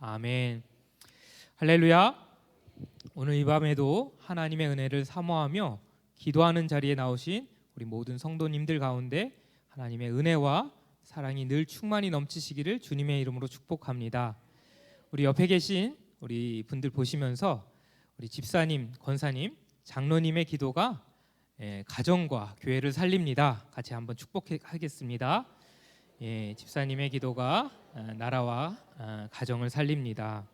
아멘. 할렐루야. 오늘 이 밤에도 하나님의 은혜를 사모하며 기도하는 자리에 나오신 우리 모든 성도님들 가운데 하나님의 은혜와 사랑이 늘 충만히 넘치시기를 주님의 이름으로 축복합니다. 우리 옆에 계신 우리 분들 보시면서 우리 집사님, 권사님, 장로님의 기도가 가정과 교회를 살립니다. 같이 한번 축복하겠습니다. 집사님의 기도가 나라와 가정을 살립니다.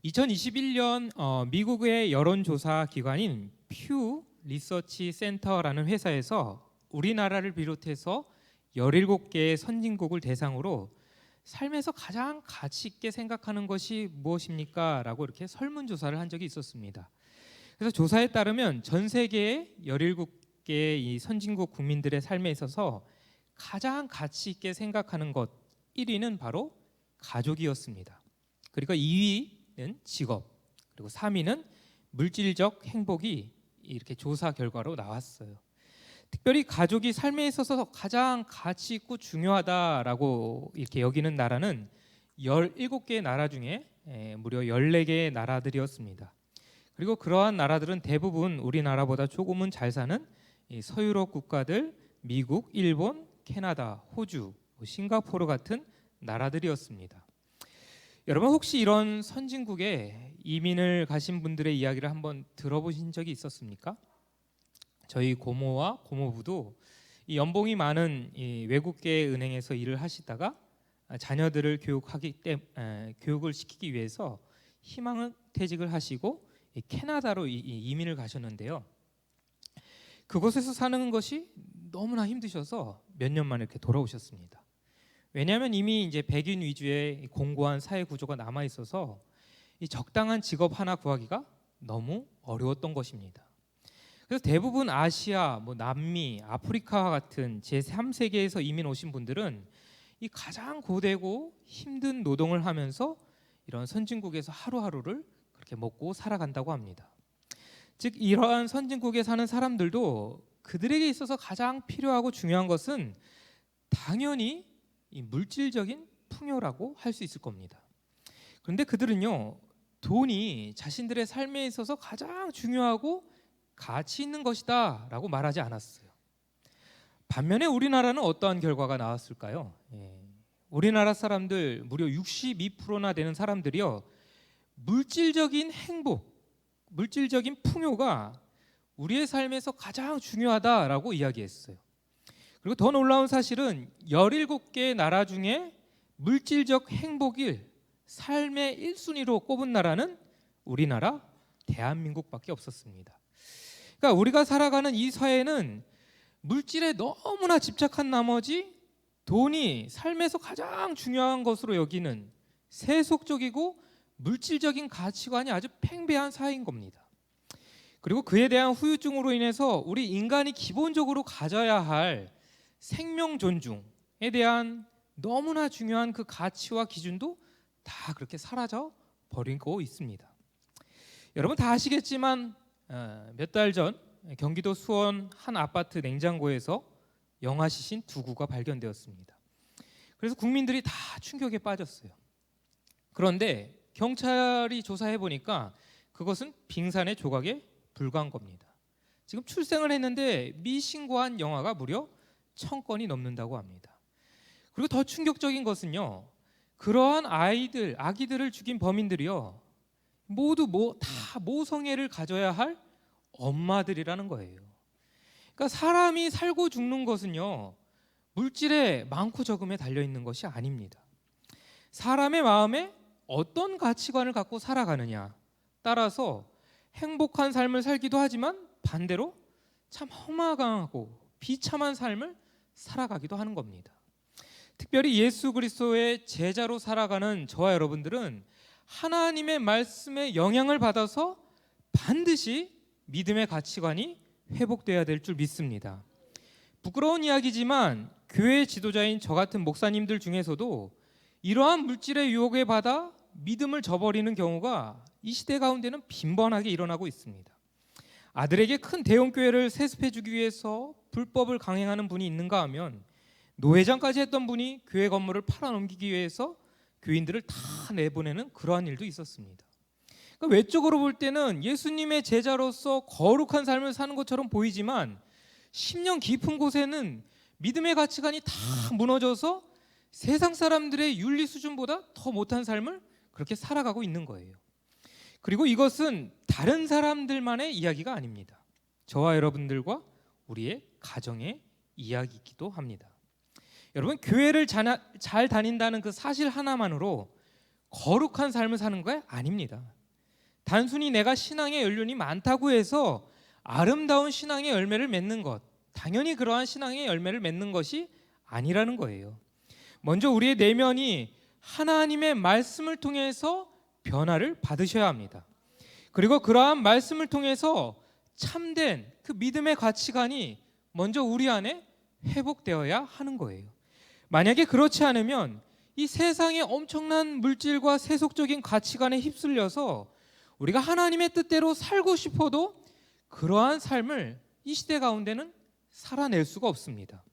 2021년 미국의 여론조사 기관인 퓨 리서치 센터라는 회사에서 우리나라를 비롯해서 17개의 선진국을 대상으로 삶에서 가장 가치 있게 생각하는 것이 무엇입니까? 라고 이렇게 설문조사를 한 적이 있었습니다. 그래서 조사에 따르면 전 세계의 17개의 이 선진국 국민들의 삶에 있어서 가장 가치 있게 생각하는 것 1위는 바로 가족이었습니다. 그리고 2위는 직업, 그리고 3위는 물질적 행복이 이렇게 조사 결과로 나왔어요. 특별히 가족이 삶에 있어서 가장 가치 있고 중요하다라고 이렇게 여기는 나라는 17개의 나라 중에 무려 14개의 나라들이었습니다. 그리고 그러한 나라들은 대부분 우리나라보다 조금은 잘 사는 서유럽 국가들, 미국, 일본, 캐나다, 호주, 싱가포르 같은 나라들이었습니다. 여러분 혹시 이런 선진국에 이민을 가신 분들의 이야기를 한번 들어보신 적이 있었습니까? 저희 고모와 고모부도 이 연봉이 많은 이 외국계 은행에서 일을 하시다가 자녀들을 교육을 시키기 위해서 희망퇴직을 하시고 캐나다로 이민을 가셨는데요. 그곳에서 사는 것이 너무나 힘드셔서 몇 년 만에 이렇게 돌아오셨습니다. 왜냐하면 이미 이제 백인 위주의 공고한 사회 구조가 남아 있어서 이 적당한 직업 하나 구하기가 너무 어려웠던 것입니다. 그래서 대부분 아시아, 남미, 아프리카와 같은 제3세계에서 이민 오신 분들은 이 가장 고되고 힘든 노동을 하면서 이런 선진국에서 하루하루를 그렇게 먹고 살아간다고 합니다. 즉 이러한 선진국에 사는 사람들도 그들에게 있어서 가장 필요하고 중요한 것은 당연히 이 물질적인 풍요라고 할 수 있을 겁니다. 그런데 그들은요, 돈이 자신들의 삶에 있어서 가장 중요하고 가치 있는 것이다 라고 말하지 않았어요. 반면에 우리나라는 어떠한 결과가 나왔을까요? 우리나라 사람들 무려 62%나 되는 사람들이요, 물질적인 행복, 물질적인 풍요가 우리의 삶에서 가장 중요하다라고 이야기했어요. 그리고 더 놀라운 사실은 17개의 나라 중에 물질적 행복을 삶의 1순위로 꼽은 나라는 우리나라 대한민국밖에 없었습니다. 그러니까 우리가 살아가는 이 사회는 물질에 너무나 집착한 나머지 돈이 삶에서 가장 중요한 것으로 여기는 세속적이고 물질적인 가치관이 아주 팽배한 사회인 겁니다. 그리고 그에 대한 후유증으로 인해서 우리 인간이 기본적으로 가져야 할 생명 존중에 대한 너무나 중요한 그 가치와 기준도 다 그렇게 사라져 버리고 있습니다. 여러분 다 아시겠지만 몇 달 전 경기도 수원 한 아파트 냉장고에서 영아시신 2구가 발견되었습니다. 그래서 국민들이 다 충격에 빠졌어요. 그런데 경찰이 조사해 보니까 그것은 빙산의 조각에 불과한 겁니다. 지금 출생을 했는데 미신고한 영아가 무려 1000건이 넘는다고 합니다. 그리고 더 충격적인 것은요, 그러한 아기들을 죽인 범인들이요, 모두 다 모성애를 가져야 할 엄마들이라는 거예요. 그러니까 사람이 살고 죽는 것은요, 물질에 많고 적음에 달려 있는 것이 아닙니다. 사람의 마음에 어떤 가치관을 갖고 살아가느냐 따라서 행복한 삶을 살기도 하지만 반대로 참 허망하고 비참한 삶을 살아가기도 하는 겁니다. 특별히 예수 그리스도의 제자로 살아가는 저와 여러분들은 하나님의 말씀에 영향을 받아서 반드시 믿음의 가치관이 회복돼야 될 줄 믿습니다. 부끄러운 이야기지만 교회 지도자인 저 같은 목사님들 중에서도 이러한 물질의 유혹에 받아 믿음을 저버리는 경우가 이 시대 가운데는 빈번하게 일어나고 있습니다. 아들에게 큰 대형교회를 세습해주기 위해서 불법을 강행하는 분이 있는가 하면 노회장까지 했던 분이 교회 건물을 팔아넘기기 위해서 교인들을 다 내보내는 그러한 일도 있었습니다. 그러니까 외적으로 볼 때는 예수님의 제자로서 거룩한 삶을 사는 것처럼 보이지만 심령 깊은 곳에는 믿음의 가치관이 다 무너져서 세상 사람들의 윤리 수준보다 더 못한 삶을 그렇게 살아가고 있는 거예요. 그리고 이것은 다른 사람들만의 이야기가 아닙니다. 저와 여러분들과 우리의 가정의 이야기이기도 합니다. 여러분, 교회를 잘 다닌다는 그 사실 하나만으로 거룩한 삶을 사는 거 아닙니다. 단순히 내가 신앙의 연륜이 많다고 해서 아름다운 신앙의 열매를 맺는 것, 당연히 그러한 신앙의 열매를 맺는 것이 아니라는 거예요. 먼저 우리의 내면이 하나님의 말씀을 통해서 변화를 받으셔야 합니다. 그리고 그러한 말씀을 통해서 참된 그 믿음의 가치관이 먼저 우리 안에 회복되어야 하는 거예요. 만약에 그렇지 않으면 이 세상의 엄청난 물질과 세속적인 가치관에 휩쓸려서 우리가 하나님의 뜻대로 살고 싶어도 그러한 삶을 이 시대 가운데는 살아낼 수가 없습니다.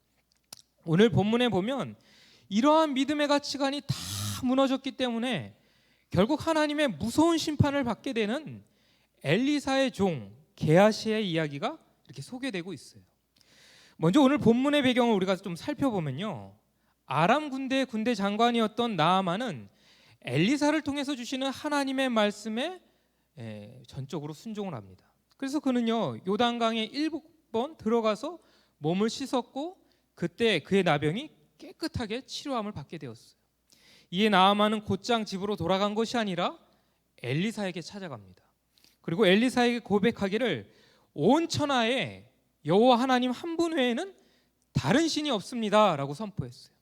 오늘 본문에 보면 이러한 믿음의 가치관이 다 무너졌기 때문에 결국 하나님의 무서운 심판을 받게 되는 엘리사의 종 게하시의 이야기가 이렇게 소개되고 있어요. 먼저 오늘 본문의 배경을 우리가 좀 살펴보면요, 아람 군대의 군대 장관이었던 나아만은 엘리사를 통해서 주시는 하나님의 말씀에 전적으로 순종을 합니다. 그래서 그는요 요단강에 7번 들어가서 몸을 씻었고 그때 그의 나병이 깨끗하게 치료함을 받게 되었어요. 이에 나아만은 곧장 집으로 돌아간 것이 아니라 엘리사에게 찾아갑니다. 그리고 엘리사에게 고백하기를 온 천하에 여호와 하나님 한 분 외에는 다른 신이 없습니다 라고 선포했어요.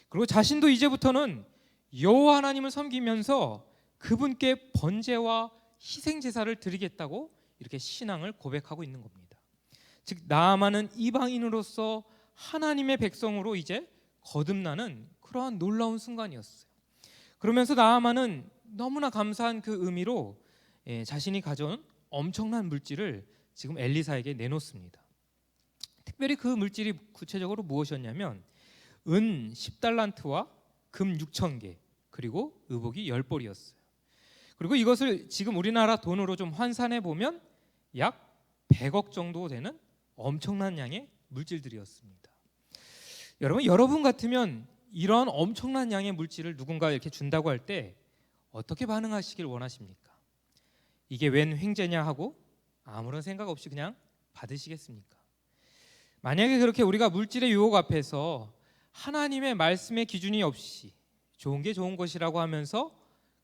그리고 자신도 이제부터는 여호와 하나님을 섬기면서 그분께 번제와 희생 제사를 드리겠다고 이렇게 신앙을 고백하고 있는 겁니다. 즉 나아만은 이방인으로서 하나님의 백성으로 이제 거듭나는 그러한 놀라운 순간이었어요. 그러면서 나아만은 너무나 감사한 그 의미로 자신이 가져온 엄청난 물질을 지금 엘리사에게 내놓습니다. 특별히 그 물질이 구체적으로 무엇이었냐면 은 10달란트와 금 6,000개 그리고 의복이 10벌이었어요. 그리고 이것을 지금 우리나라 돈으로 좀 환산해 보면 약 100억 정도 되는 엄청난 양의 물질들이었습니다. 여러분 같으면 이런 엄청난 양의 물질을 누군가 이렇게 준다고 할 때 어떻게 반응하시길 원하십니까? 이게 웬 횡재냐 하고 아무런 생각 없이 그냥 받으시겠습니까? 만약에 그렇게 우리가 물질의 유혹 앞에서 하나님의 말씀의 기준이 없이 좋은 게 좋은 것이라고 하면서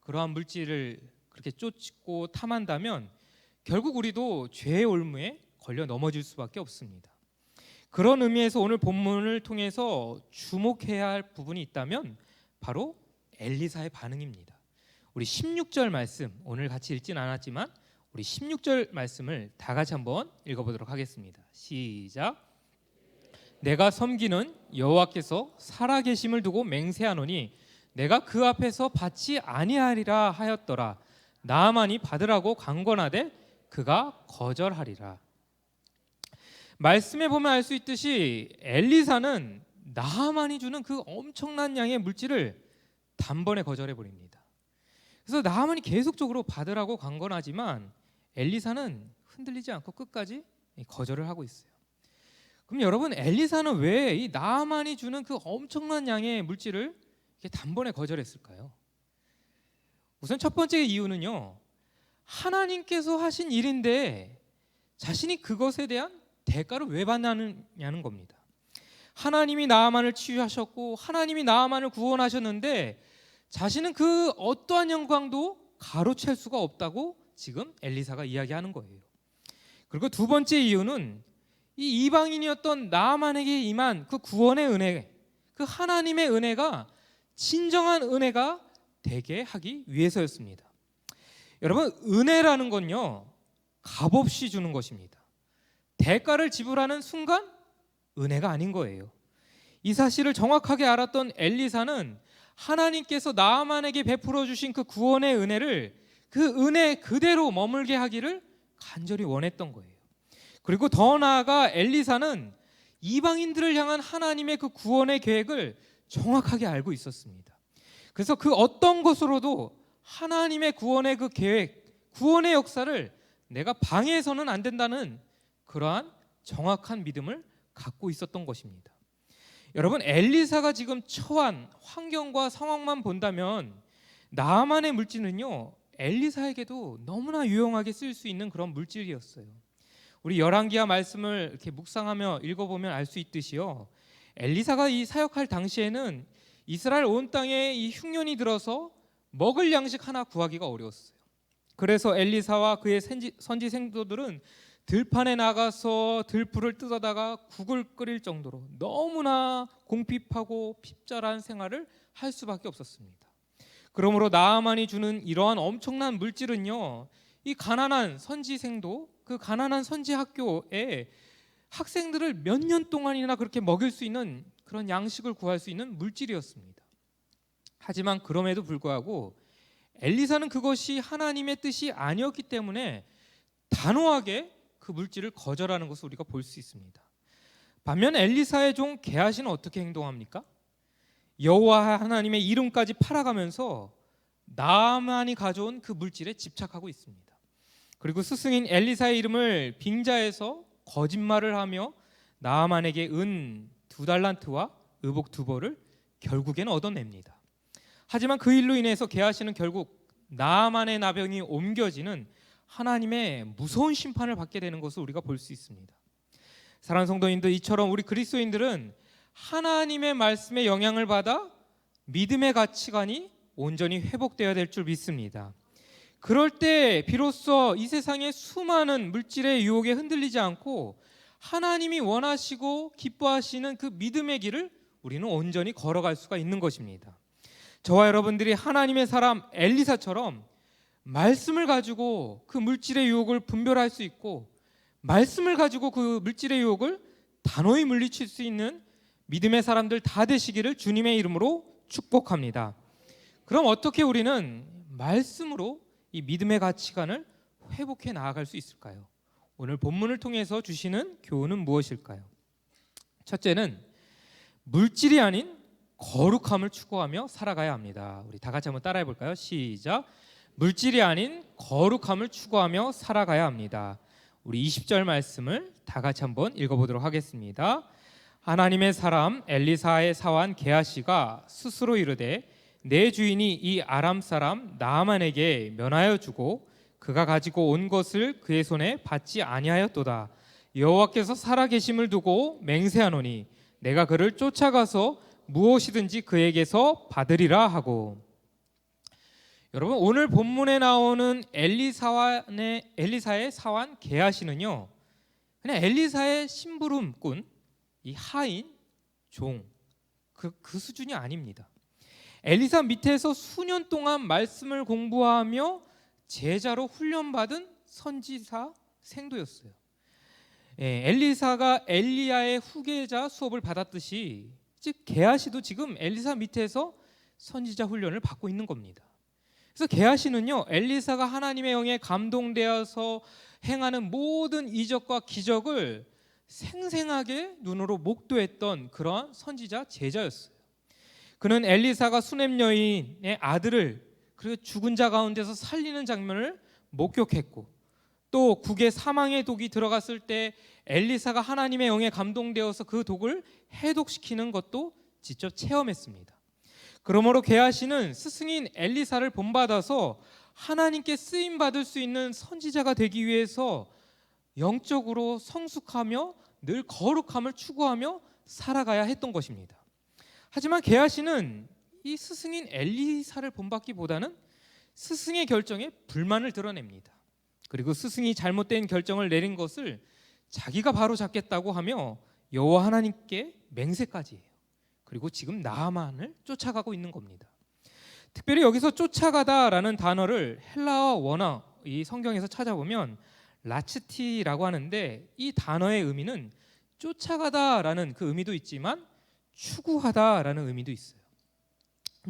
그러한 물질을 그렇게 쫓고 탐한다면 결국 우리도 죄의 올무에 걸려 넘어질 수밖에 없습니다. 그런 의미에서 오늘 본문을 통해서 주목해야 할 부분이 있다면 바로 엘리사의 반응입니다. 우리 16절 말씀 오늘 같이 읽진 않았지만 우리 16절 말씀을 다 같이 한번 읽어보도록 하겠습니다. 시작. 내가 섬기는 여호와께서 살아계심을 두고 맹세하노니 내가 그 앞에서 받지 아니하리라 하였더라. 나아만이 받으라고 강권하되 그가 거절하리라. 말씀에 보면 알 수 있듯이 엘리사는 나아만이 주는 그 엄청난 양의 물질을 단번에 거절해 버립니다. 그래서 나아만이 계속적으로 받으라고 강권하지만 엘리사는 흔들리지 않고 끝까지 거절을 하고 있어요. 그럼 여러분, 엘리사는 왜 이 나아만이 주는 그 엄청난 양의 물질을 이렇게 단번에 거절했을까요? 우선 첫 번째 이유는요, 하나님께서 하신 일인데 자신이 그것에 대한 대가를 왜 받느냐는 겁니다. 하나님이 나아만을 치유하셨고 하나님이 나아만을 구원하셨는데 자신은 그 어떠한 영광도 가로챌 수가 없다고 지금 엘리사가 이야기하는 거예요. 그리고 두 번째 이유는 이 이방인이었던 나아만에게 임한 그 구원의 은혜, 그 하나님의 은혜가 진정한 은혜가 되게 하기 위해서였습니다. 여러분, 은혜라는 건요 값없이 주는 것입니다. 대가를 지불하는 순간 은혜가 아닌 거예요. 이 사실을 정확하게 알았던 엘리사는 하나님께서 나아만에게 베풀어 주신 그 구원의 은혜를 그 은혜 그대로 머물게 하기를 간절히 원했던 거예요. 그리고 더 나아가 엘리사는 이방인들을 향한 하나님의 그 구원의 계획을 정확하게 알고 있었습니다. 그래서 그 어떤 것으로도 하나님의 구원의 그 계획, 구원의 역사를 내가 방해해서는 안 된다는 그러한 정확한 믿음을 갖고 있었던 것입니다. 여러분, 엘리사가 지금 처한 환경과 상황만 본다면 나아만의 물질은요, 엘리사에게도 너무나 유용하게 쓸 수 있는 그런 물질이었어요. 우리 열왕기하 말씀을 이렇게 묵상하며 읽어보면 알 수 있듯이요, 엘리사가 이 사역할 당시에는 이스라엘 온 땅에 이 흉년이 들어서 먹을 양식 하나 구하기가 어려웠어요. 그래서 엘리사와 그의 선지 생도들은 들판에 나가서 들풀을 뜯어다가 국을 끓일 정도로 너무나 공핍하고 핍절한 생활을 할 수밖에 없었습니다. 그러므로 나아만이 주는 이러한 엄청난 물질은요, 이 가난한 선지생도, 그 가난한 선지 학교에 학생들을 몇 년 동안이나 그렇게 먹일 수 있는 그런 양식을 구할 수 있는 물질이었습니다. 하지만 그럼에도 불구하고 엘리사는 그것이 하나님의 뜻이 아니었기 때문에 단호하게 그 물질을 거절하는 것을 우리가 볼 수 있습니다. 반면 엘리사의 종 게하시는 어떻게 행동합니까? 여호와 하나님의 이름까지 팔아가면서 나아만이 가져온 그 물질에 집착하고 있습니다. 그리고 스승인 엘리사의 이름을 빙자해서 거짓말을 하며 나아만에게 은 2달란트와 의복 2벌을 결국에는 얻어냅니다. 하지만 그 일로 인해서 게하시는 결국 나아만의 나병이 옮겨지는 하나님의 무서운 심판을 받게 되는 것을 우리가 볼 수 있습니다. 사랑하는 성도님들, 이처럼 우리 그리스도인들은 하나님의 말씀에 영향을 받아 믿음의 가치관이 온전히 회복되어야 될 줄 믿습니다. 그럴 때 비로소 이 세상의 수많은 물질의 유혹에 흔들리지 않고 하나님이 원하시고 기뻐하시는 그 믿음의 길을 우리는 온전히 걸어갈 수가 있는 것입니다. 저와 여러분들이 하나님의 사람 엘리사처럼 말씀을 가지고 그 물질의 유혹을 분별할 수 있고, 말씀을 가지고 그 물질의 유혹을 단호히 물리칠 수 있는 믿음의 사람들 다 되시기를 주님의 이름으로 축복합니다. 그럼 어떻게 우리는 말씀으로 이 믿음의 가치관을 회복해 나아갈 수 있을까요? 오늘 본문을 통해서 주시는 교훈은 무엇일까요? 첫째는 물질이 아닌 거룩함을 추구하며 살아가야 합니다. 우리 다 같이 한번 따라해 볼까요? 시작. 물질이 아닌 거룩함을 추구하며 살아가야 합니다. 우리 20절 말씀을 다 같이 한번 읽어보도록 하겠습니다. 하나님의 사람 엘리사의 사환 게하시가 스스로 이르되 내 주인이 이 아람 사람 나아만에게 면하여 주고 그가 가지고 온 것을 그의 손에 받지 아니하였도다. 여호와께서 살아계심을 두고 맹세하노니 내가 그를 쫓아가서 무엇이든지 그에게서 받으리라 하고. 여러분, 오늘 본문에 나오는 엘리사의 사환 게하시는요, 그냥 엘리사의 심부름꾼, 이 하인, 종, 그 수준이 아닙니다. 엘리사 밑에서 수년 동안 말씀을 공부하며 제자로 훈련받은 선지사 생도였어요. 엘리사가 엘리야의 후계자 수업을 받았듯이 즉 게하시도 지금 엘리사 밑에서 선지자 훈련을 받고 있는 겁니다. 그래서 게하시는요, 엘리사가 하나님의 영에 감동되어서 행하는 모든 이적과 기적을 생생하게 눈으로 목도했던 그러한 선지자 제자였어요. 그는 엘리사가 수넴 여인의 아들을 그리고 죽은 자 가운데서 살리는 장면을 목격했고, 또 국의 사망의 독이 들어갔을 때 엘리사가 하나님의 영에 감동되어서 그 독을 해독시키는 것도 직접 체험했습니다. 그러므로 게하시는 스승인 엘리사를 본받아서 하나님께 쓰임 받을 수 있는 선지자가 되기 위해서 영적으로 성숙하며 늘 거룩함을 추구하며 살아가야 했던 것입니다. 하지만 게하시는 이 스승인 엘리사를 본받기보다는 스승의 결정에 불만을 드러냅니다. 그리고 스승이 잘못된 결정을 내린 것을 자기가 바로 잡겠다고 하며 여호와 하나님께 맹세까지 해요. 그리고 지금 나아만을 쫓아가고 있는 겁니다. 특별히 여기서 쫓아가다라는 단어를 헬라어 원어 이 성경에서 찾아보면 라츠티라고 하는데, 이 단어의 의미는 쫓아가다라는 그 의미도 있지만 추구하다라는 의미도 있어요.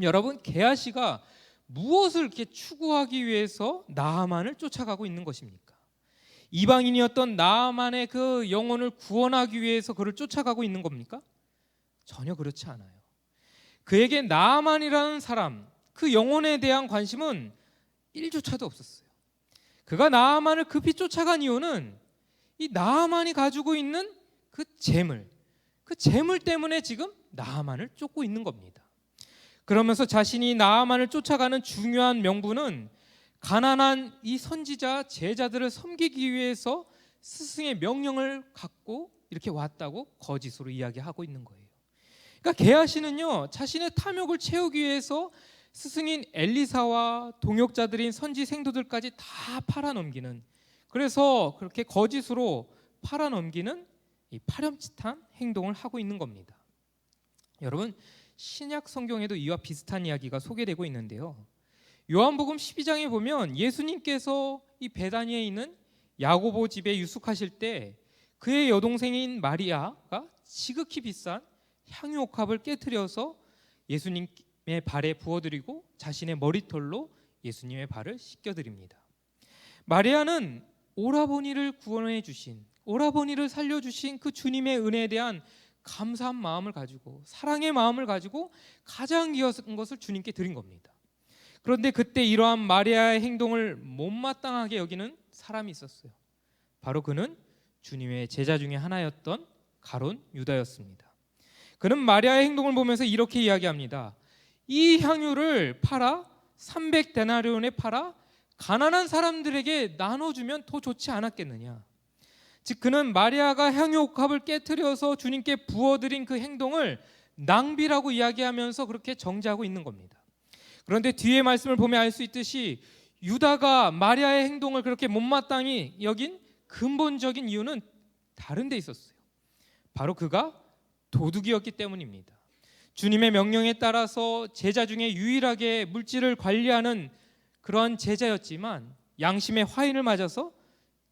여러분, 게하시가 무엇을 이렇게 추구하기 위해서 나아만을 쫓아가고 있는 것입니까? 이방인이었던 나아만의 그 영혼을 구원하기 위해서 그를 쫓아가고 있는 겁니까? 전혀 그렇지 않아요. 그에게 나아만이라는 사람, 그 영혼에 대한 관심은 1조차도 없었어요. 그가 나아만을 급히 쫓아간 이유는 이 나아만이 가지고 있는 그 재물 때문에 지금 나아만을 쫓고 있는 겁니다. 그러면서 자신이 나아만을 쫓아가는 중요한 명분은 가난한 이 선지자 제자들을 섬기기 위해서 스승의 명령을 갖고 이렇게 왔다고 거짓으로 이야기하고 있는 거예요. 그러니까 게하시는요, 자신의 탐욕을 채우기 위해서 스승인 엘리사와 동역자들인 선지 생도들까지 다 팔아넘기는, 그래서 그렇게 거짓으로 팔아넘기는 이 파렴치한 행동을 하고 있는 겁니다. 여러분, 신약 성경에도 이와 비슷한 이야기가 소개되고 있는데요. 요한복음 12장에 보면 예수님께서 이 베다니에 있는 야고보 집에 유숙하실 때 그의 여동생인 마리아가 지극히 비싼 향유옥합을 깨트려서 예수님의 발에 부어드리고 자신의 머리털로 예수님의 발을 씻겨드립니다. 마리아는 오라버니를 구원해 주신, 오라버니를 살려주신 그 주님의 은혜에 대한 감사한 마음을 가지고, 사랑의 마음을 가지고 가장 귀한 것을 주님께 드린 겁니다. 그런데 그때 이러한 마리아의 행동을 못마땅하게 여기는 사람이 있었어요. 바로 그는 주님의 제자 중에 하나였던 가룟 유다였습니다. 그는 마리아의 행동을 보면서 이렇게 이야기합니다. 이 향유를 팔아 300데나리온에 팔아 가난한 사람들에게 나눠주면 더 좋지 않았겠느냐. 즉 그는 마리아가 향유옥합을 깨트려서 주님께 부어드린 그 행동을 낭비라고 이야기하면서 그렇게 정죄하고 있는 겁니다. 그런데 뒤에 말씀을 보면 알 수 있듯이 유다가 마리아의 행동을 그렇게 못마땅히 여긴 근본적인 이유는 다른 데 있었어요. 바로 그가 도둑이었기 때문입니다. 주님의 명령에 따라서 제자 중에 유일하게 물질을 관리하는 그러한 제자였지만 양심의 화인을 맞아서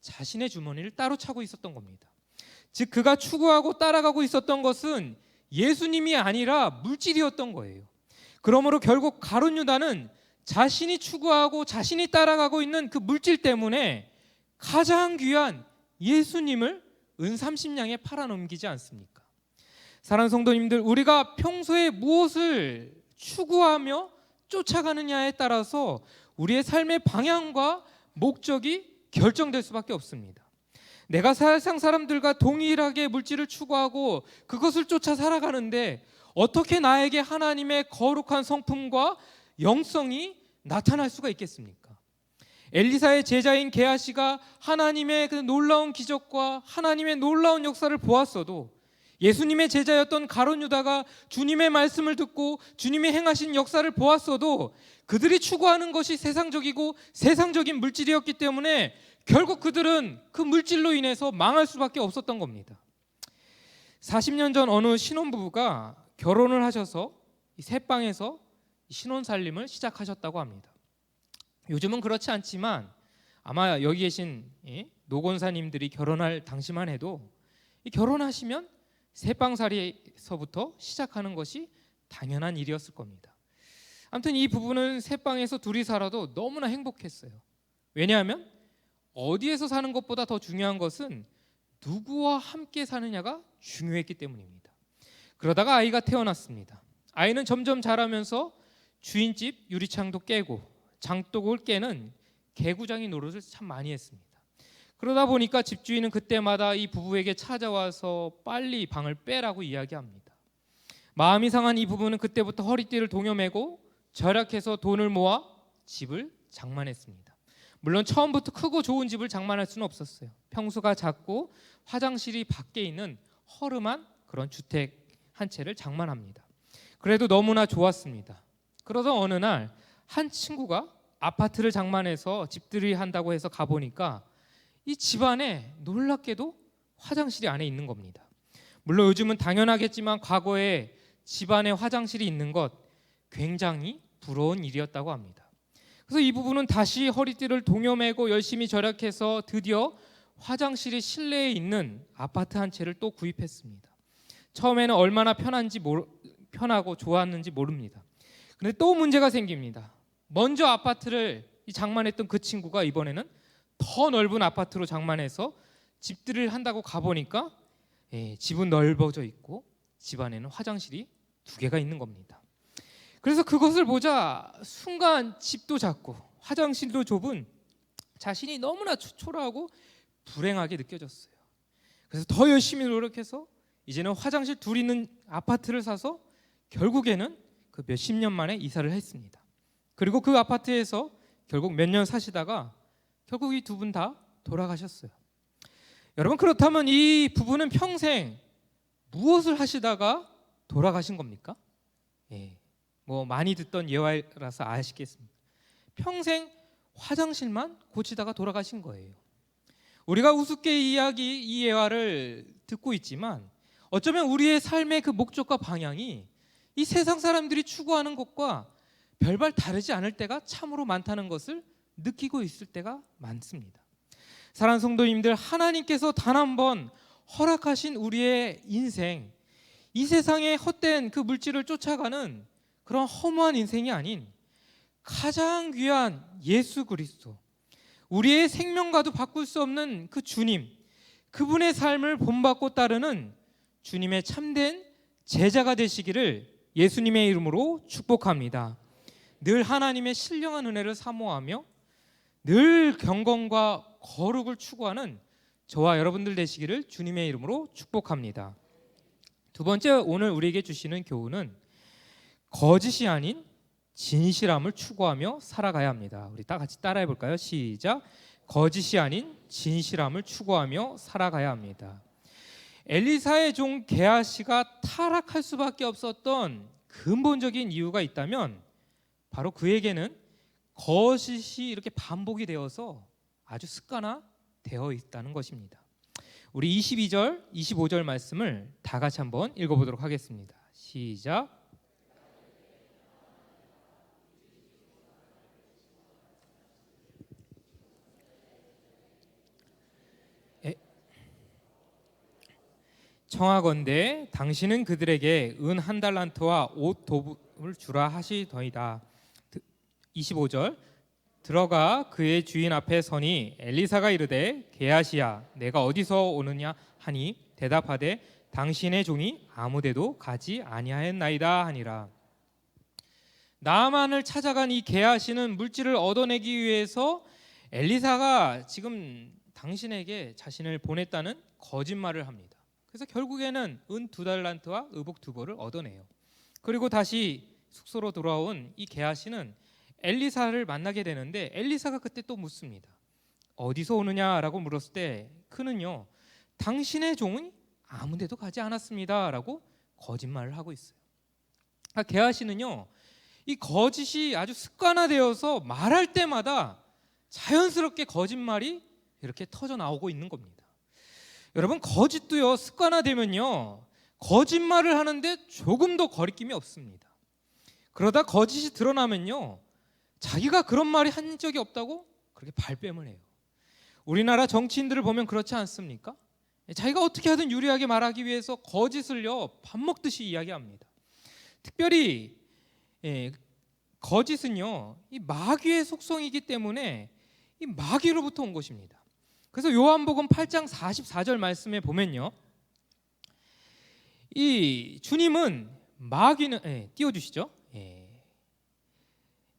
자신의 주머니를 따로 차고 있었던 겁니다. 즉 그가 추구하고 따라가고 있었던 것은 예수님이 아니라 물질이었던 거예요. 그러므로 결국 가룟 유다는 자신이 추구하고 자신이 따라가고 있는 그 물질 때문에 가장 귀한 예수님을 은 30냥에 팔아넘기지 않습니까? 사랑하는 성도님들, 우리가 평소에 무엇을 추구하며 쫓아가느냐에 따라서 우리의 삶의 방향과 목적이 결정될 수밖에 없습니다. 내가 세상 사람들과 동일하게 물질을 추구하고 그것을 쫓아 살아가는데 어떻게 나에게 하나님의 거룩한 성품과 영성이 나타날 수가 있겠습니까? 엘리사의 제자인 게하시가 하나님의 그 놀라운 기적과 하나님의 놀라운 역사를 보았어도, 예수님의 제자였던 가룟 유다가 주님의 말씀을 듣고 주님이 행하신 역사를 보았어도 그들이 추구하는 것이 세상적이고 세상적인 물질이었기 때문에 결국 그들은 그 물질로 인해서 망할 수밖에 없었던 겁니다. 40년 전 어느 신혼부부가 결혼을 하셔서 새방에서 신혼살림을 시작하셨다고 합니다. 요즘은 그렇지 않지만 아마 여기 계신 노건사님들이 결혼할 당시만 해도 결혼하시면 새방살이서부터 시작하는 것이 당연한 일이었을 겁니다. 아무튼 이 부부는 새방에서 둘이 살아도 너무나 행복했어요. 왜냐하면 어디에서 사는 것보다 더 중요한 것은 누구와 함께 사느냐가 중요했기 때문입니다. 그러다가 아이가 태어났습니다. 아이는 점점 자라면서 주인집 유리창도 깨고 장독을 깨는 개구장이 노릇을 참 많이 했습니다. 그러다 보니까 집주인은 그때마다 이 부부에게 찾아와서 빨리 방을 빼라고 이야기합니다. 마음이 상한 이 부부는 그때부터 허리띠를 동여매고 절약해서 돈을 모아 집을 장만했습니다. 물론 처음부터 크고 좋은 집을 장만할 수는 없었어요. 평수가 작고 화장실이 밖에 있는 허름한 그런 주택 한 채를 장만합니다. 그래도 너무나 좋았습니다. 그러던 어느 날 한 친구가 아파트를 장만해서 집들이 한다고 해서 가보니까 이 집안에 놀랍게도 화장실이 안에 있는 겁니다. 물론 요즘은 당연하겠지만 과거에 집안에 화장실이 있는 것 굉장히 부러운 일이었다고 합니다. 그래서 이 부부는 다시 허리띠를 동여매고 열심히 절약해서 드디어 화장실이 실내에 있는 아파트 한 채를 또 구입했습니다. 처음에는 얼마나 편하고 좋았는지 모릅니다. 그런데 또 문제가 생깁니다. 먼저 아파트를 장만했던 그 친구가 이번에는 더 넓은 아파트로 장만해서 집들이를 한다고 가보니까 집은 넓어져 있고 집 안에는 화장실이 2개가 있는 겁니다. 그래서 그것을 보자 순간 집도 작고 화장실도 좁은 자신이 너무나 초라하고 불행하게 느껴졌어요. 그래서 더 열심히 노력해서 이제는 화장실 둘 있는 아파트를 사서 결국에는 그 몇십 년 만에 이사를 했습니다. 그리고 그 아파트에서 결국 몇 년 사시다가 결국 이 두 분 다 돌아가셨어요. 여러분, 그렇다면 이 부부는 평생 무엇을 하시다가 돌아가신 겁니까? 뭐 많이 듣던 예화라서 아시겠습니다. 평생 화장실만 고치다가 돌아가신 거예요. 우리가 우습게 이 예화를 듣고 있지만 어쩌면 우리의 삶의 그 목적과 방향이 이 세상 사람들이 추구하는 것과 별반 다르지 않을 때가 참으로 많다는 것을 느끼고 있을 때가 많습니다. 사랑하는 성도님들, 하나님께서 단 한 번 허락하신 우리의 인생, 이 세상의 헛된 그 물질을 쫓아가는 그런 허무한 인생이 아닌 가장 귀한 예수 그리스도, 우리의 생명과도 바꿀 수 없는 그 주님, 그분의 삶을 본받고 따르는 주님의 참된 제자가 되시기를 예수님의 이름으로 축복합니다. 늘 하나님의 신령한 은혜를 사모하며 늘 경건과 거룩을 추구하는 저와 여러분들 되시기를 주님의 이름으로 축복합니다. 두 번째, 오늘 우리에게 주시는 교훈은 거짓이 아닌 진실함을 추구하며 살아가야 합니다. 우리 다 같이 따라해 볼까요? 시작. 거짓이 아닌 진실함을 추구하며 살아가야 합니다. 엘리사의 종 게하시가 타락할 수밖에 없었던 근본적인 이유가 있다면 바로 그에게는 거짓이 이렇게 반복이 되어서 아주 습관화되어 있다는 것입니다. 우리 22절, 25절 말씀을 다 같이 한번 읽어보도록 하겠습니다. 시작. 청하건대 당신은 그들에게 은 1달란트와 옷 도움을 주라 하시더이다. 25절. 들어가 그의 주인 앞에 서니 엘리사가 이르되 게하시야 내가 어디서 오느냐 하니 대답하되 당신의 종이 아무데도 가지 아니하였나이다 하니라. 나아만을 찾아간 이 게하시는 물질을 얻어내기 위해서 엘리사가 지금 당신에게 자신을 보냈다는 거짓말을 합니다. 그래서 결국에는 은 2달란트와 의복 2벌을 얻어내요. 그리고 다시 숙소로 돌아온 이 게하시는 엘리사를 만나게 되는데 엘리사가 그때 또 묻습니다. 어디서 오느냐라고 물었을 때 그는요, 당신의 종은 아무데도 가지 않았습니다 라고 거짓말을 하고 있어요. 게하시는요, 이 거짓이 아주 습관화되어서 말할 때마다 자연스럽게 거짓말이 이렇게 터져 나오고 있는 겁니다. 여러분, 거짓도요, 습관화되면요 거짓말을 하는데 조금 더 거리낌이 없습니다. 그러다 거짓이 드러나면요 자기가 그런 말이 한 적이 없다고 그렇게 발뺌을 해요. 우리나라 정치인들을 보면 그렇지 않습니까? 자기가 어떻게 하든 유리하게 말하기 위해서 거짓을요 밥 먹듯이 이야기합니다. 특별히 거짓은요 이 마귀의 속성이기 때문에 이 마귀로부터 온 것입니다. 그래서 요한복음 8장 44절 말씀에 보면요, 이 주님은 마귀는 띄워주시죠.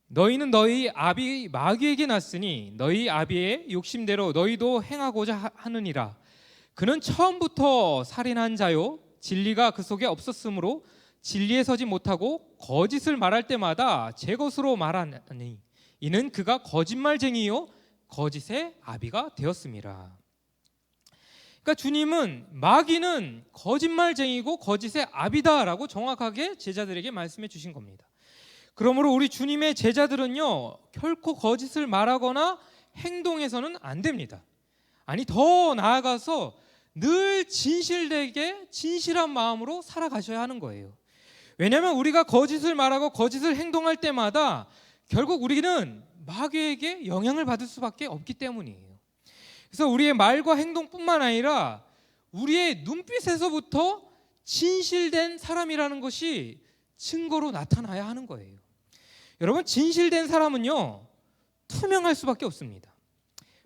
너희는 너희 아비 마귀에게 났으니 너희 아비의 욕심대로 너희도 행하고자 하느니라. 그는 처음부터 살인한 자요 진리가 그 속에 없었으므로 진리에 서지 못하고 거짓을 말할 때마다 제 것으로 말하니 이는 그가 거짓말쟁이요 거짓의 아비가 되었습니다. 그러니까 주님은 마귀는 거짓말쟁이고 거짓의 아비다라고 정확하게 제자들에게 말씀해 주신 겁니다. 그러므로 우리 주님의 제자들은요 결코 거짓을 말하거나 행동해서는 안 됩니다. 아니, 더 나아가서 늘 진실되게 진실한 마음으로 살아가셔야 하는 거예요. 왜냐하면 우리가 거짓을 말하고 거짓을 행동할 때마다 결국 우리는 마귀에게 영향을 받을 수밖에 없기 때문이에요. 그래서 우리의 말과 행동뿐만 아니라 우리의 눈빛에서부터 진실된 사람이라는 것이 증거로 나타나야 하는 거예요. 여러분, 진실된 사람은요 투명할 수밖에 없습니다.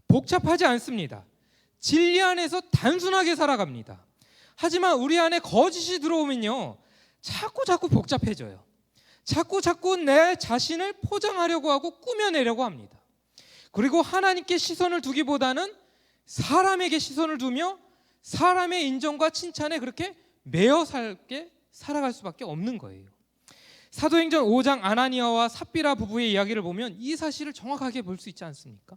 복잡하지 않습니다. 진리 안에서 단순하게 살아갑니다. 하지만 우리 안에 거짓이 들어오면요 자꾸 복잡해져요. 자꾸 내 자신을 포장하려고 하고 꾸며내려고 합니다. 그리고 하나님께 시선을 두기보다는 사람에게 시선을 두며 사람의 인정과 칭찬에 그렇게 매여 살아갈 수밖에 없는 거예요. 사도행전 5장 아나니아와 삽비라 부부의 이야기를 보면 이 사실을 정확하게 볼 수 있지 않습니까?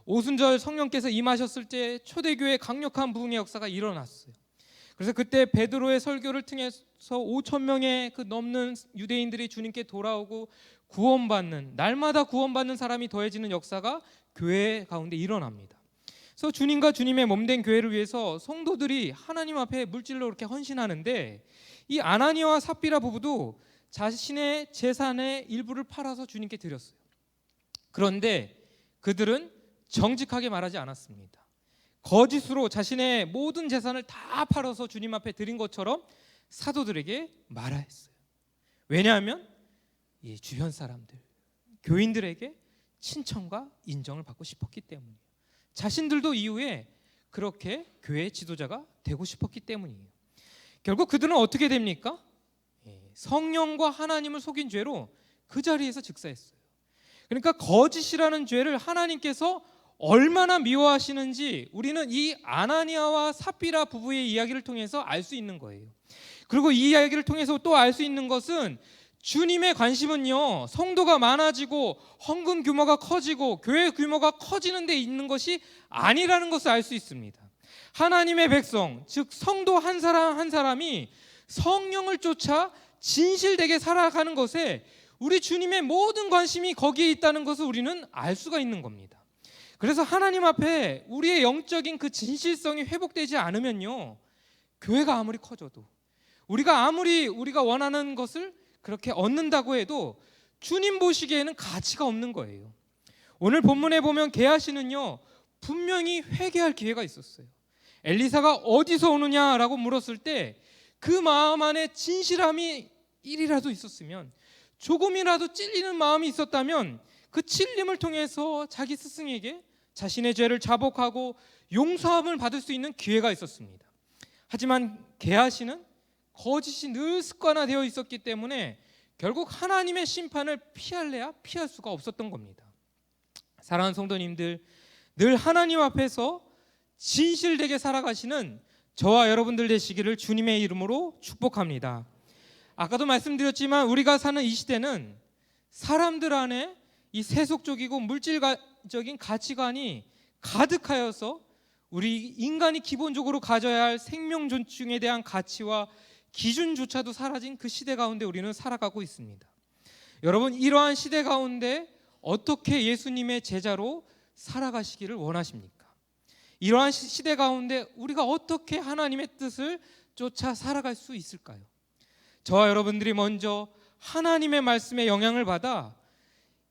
오순절 성령께서 임하셨을 때 초대교회 강력한 부흥의 역사가 일어났어요. 그래서 그때 베드로의 설교를 통해서 5천 명의 그 넘는 유대인들이 주님께 돌아오고 구원받는, 날마다 구원받는 사람이 더해지는 역사가 교회 가운데 일어납니다. 그래서 주님과 주님의 몸된 교회를 위해서 성도들이 하나님 앞에 물질로 이렇게 헌신하는데, 이 아나니아와 삽비라 부부도 자신의 재산의 일부를 팔아서 주님께 드렸어요. 그런데 그들은 정직하게 말하지 않았습니다. 거짓으로 자신의 모든 재산을 다 팔아서 주님 앞에 드린 것처럼 사도들에게 말하였어요. 왜냐하면 이 주변 사람들, 교인들에게 칭찬과 인정을 받고 싶었기 때문이에요. 자신들도 이후에 그렇게 교회의 지도자가 되고 싶었기 때문이에요. 결국 그들은 어떻게 됩니까? 성령과 하나님을 속인 죄로 그 자리에서 즉사했어요. 그러니까 거짓이라는 죄를 하나님께서 얼마나 미워하시는지 우리는 이 아나니아와 삽비라 부부의 이야기를 통해서 알 수 있는 거예요. 그리고 이 이야기를 통해서 또 알 수 있는 것은 주님의 관심은요, 성도가 많아지고 헌금 규모가 커지고 교회 규모가 커지는 데 있는 것이 아니라는 것을 알 수 있습니다. 하나님의 백성, 즉 성도 한 사람 한 사람이 성령을 쫓아 진실되게 살아가는 것에 우리 주님의 모든 관심이 거기에 있다는 것을 우리는 알 수가 있는 겁니다. 그래서 하나님 앞에 우리의 영적인 그 진실성이 회복되지 않으면요, 교회가 아무리 커져도, 우리가 아무리 우리가 원하는 것을 그렇게 얻는다고 해도 주님 보시기에는 가치가 없는 거예요. 오늘 본문에 보면 게하시는요, 분명히 회개할 기회가 있었어요. 엘리사가 어디서 오느냐라고 물었을 때 그 마음 안에 진실함이 1이라도 있었으면, 조금이라도 찔리는 마음이 있었다면 그 찔림을 통해서 자기 스승에게 자신의 죄를 자복하고 용서함을 받을 수 있는 기회가 있었습니다. 하지만 게하시는 거짓이 늘 습관화되어 있었기 때문에 결국 하나님의 심판을 피할래야 피할 수가 없었던 겁니다. 사랑하는 성도님들, 늘 하나님 앞에서 진실되게 살아가시는 저와 여러분들 되시기를 주님의 이름으로 축복합니다. 아까도 말씀드렸지만 우리가 사는 이 시대는 사람들 안에 이 세속적이고 물질적인 가치관이 가득하여서 우리 인간이 기본적으로 가져야 할 생명 존중에 대한 가치와 기준조차도 사라진 그 시대 가운데 우리는 살아가고 있습니다. 여러분, 이러한 시대 가운데 어떻게 예수님의 제자로 살아가시기를 원하십니까? 이러한 시대 가운데 우리가 어떻게 하나님의 뜻을 쫓아 살아갈 수 있을까요? 저와 여러분들이 먼저 하나님의 말씀에 영향을 받아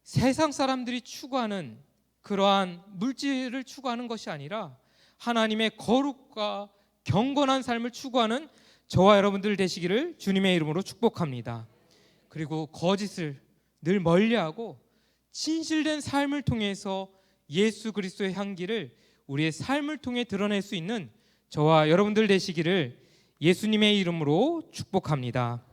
세상 사람들이 추구하는 그러한 물질을 추구하는 것이 아니라 하나님의 거룩과 경건한 삶을 추구하는 저와 여러분들 되시기를 주님의 이름으로 축복합니다. 그리고 거짓을 늘 멀리하고 진실된 삶을 통해서 예수 그리스도의 향기를 우리의 삶을 통해 드러낼 수 있는 저와 여러분들 되시기를 예수님의 이름으로 축복합니다.